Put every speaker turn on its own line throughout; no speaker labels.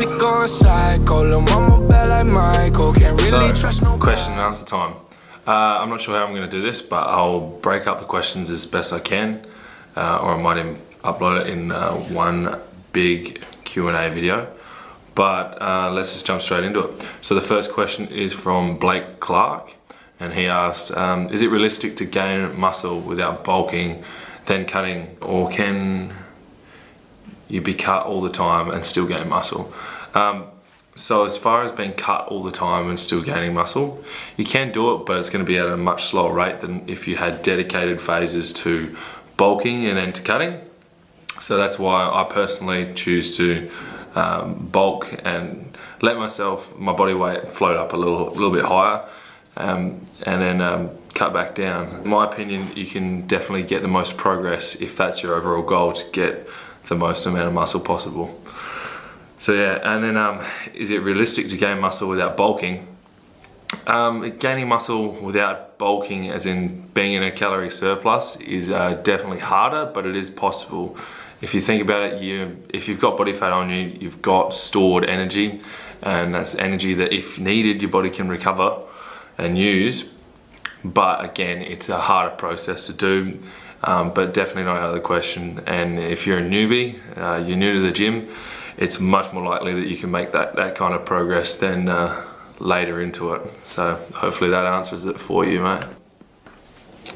music on psycho, lil' mama bad like Michael, can't really trust no.
Question and answer time. I'm not sure how I'm going to do this, but I'll break up the questions as best I can, or I might even upload it in one big Q&A video. But let's just jump straight into it. So the first question is from Blake Clark, and he asked, is it realistic to gain muscle without bulking, then cutting, or can you be cut all the time and still gain muscle? So as far as being cut all the time and still gaining muscle, you can do it, but it's going to be at a much slower rate than if you had dedicated phases to bulking and then to cutting. So that's why I personally choose to bulk and let my body weight float up a little bit higher, and then cut back down. In my opinion, you can definitely get the most progress if that's your overall goal, to get the most amount of muscle possible. So yeah, and then is it realistic to gain muscle without bulking? Gaining muscle without bulking, as in being in a calorie surplus, is definitely harder, but it is possible. If you think about it, if you've got body fat on you, you've got stored energy, and that's energy that if needed, your body can recover and use. But again, it's a harder process to do, but definitely not out of the question. And if you're a newbie, you're new to the gym, it's much more likely that you can make that kind of progress than later into it. So hopefully that answers it for you, mate.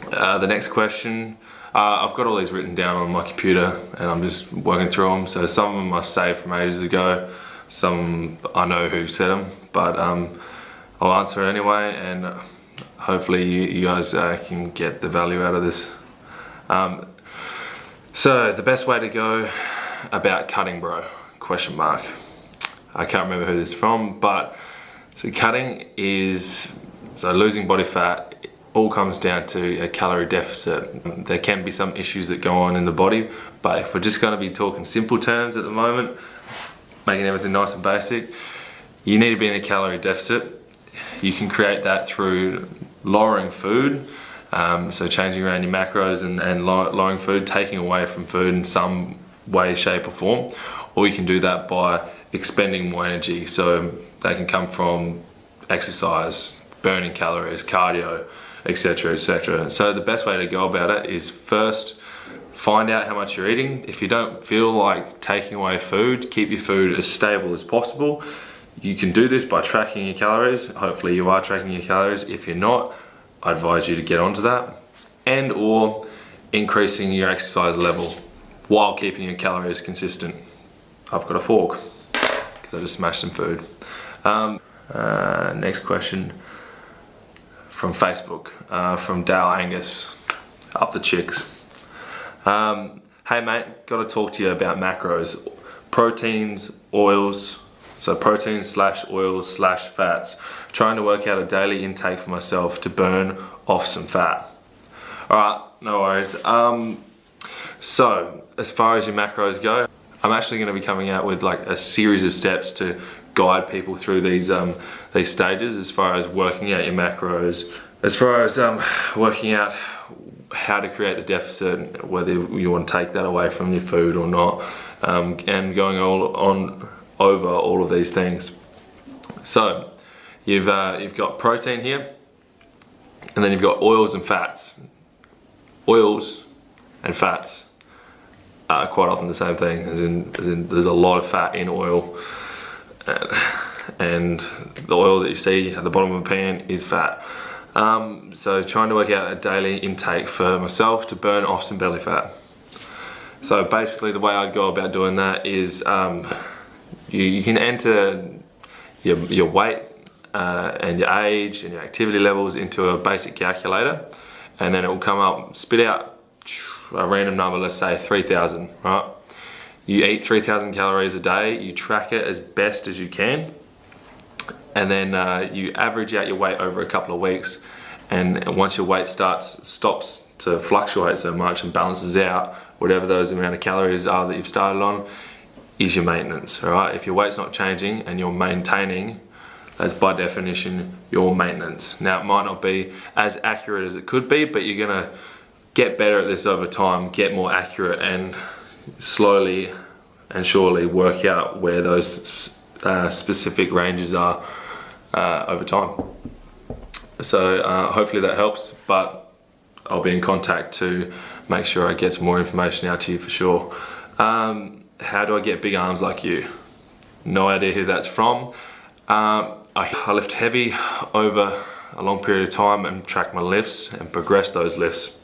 The next question, I've got all these written down on my computer and I'm just working through them. So some of them I've saved from ages ago, some I know who said them, but I'll answer it anyway, and hopefully you guys can get the value out of this. So the best way to go about cutting, bro? Question mark. I can't remember who this is from, but so cutting is, so losing body fat, it all comes down to a calorie deficit. There can be some issues that go on in the body, but if we're just going to be talking simple terms at the moment, making everything nice and basic, you need to be in a calorie deficit. You can create that through lowering food, so changing around your macros and lowering food, taking away from food in some way, shape or form. Or you can do that by expending more energy. So that can come from exercise, burning calories, cardio, etc, etc. So the best way to go about it is first find out how much you're eating. If you don't feel like taking away food, keep your food as stable as possible. You can do this by tracking your calories. Hopefully you are tracking your calories. If you're not, I advise you to get onto that, and or increasing your exercise level while keeping your calories consistent. I've got a fork because I just smashed some food. Next question from Facebook, from Dale Angus, up the chicks. Hey mate, got to talk to you about macros, proteins, oils, so proteins / oils / fats. Trying to work out a daily intake for myself to burn off some fat. All right, no worries. So as far as your macros go, I'm actually going to be coming out with like a series of steps to guide people through these stages as far as working out your macros, as far as working out how to create the deficit, whether you want to take that away from your food or not, and going over all of these things. So you've got protein here, and then you've got oils and fats. Oils and fats are quite often the same thing, as in there's a lot of fat in oil, and the oil that you see at the bottom of a pan is fat. So trying to work out a daily intake for myself to burn off some belly fat. So basically the way I'd go about doing that is you can enter your weight and your age and your activity levels into a basic calculator, and then it will come up, spit out a random number, let's say 3,000, right? You eat 3,000 calories a day, you track it as best as you can, and then you average out your weight over a couple of weeks, and once your weight stops to fluctuate so much and balances out, whatever those amount of calories are that you've started on is your maintenance, all right? If your weight's not changing and you're maintaining, that's by definition your maintenance. Now it might not be as accurate as it could be, but you're gonna get better at this over time, get more accurate, and slowly and surely work out where those specific ranges are over time. So hopefully that helps, but I'll be in contact to make sure I get some more information out to you for sure. How do I get big arms like you? No idea who that's from. I lift heavy over a long period of time and track my lifts and progress those lifts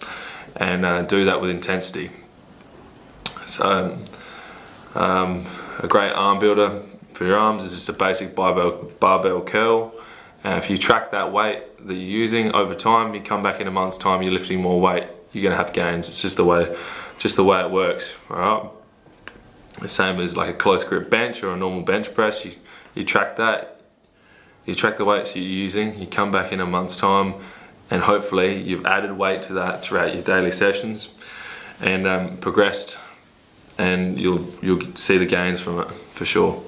and do that with intensity. So a great arm builder for your arms is just a basic barbell curl. If you track that weight that you're using over time, you come back in a month's time, you're lifting more weight, you're gonna have gains. It's just the way it works, all right? The same as like a close grip bench or a normal bench press. You track that, you track the weights you're using, you come back in a month's time, and hopefully you've added weight to that throughout your daily sessions and progressed, and you'll see the gains from it for sure.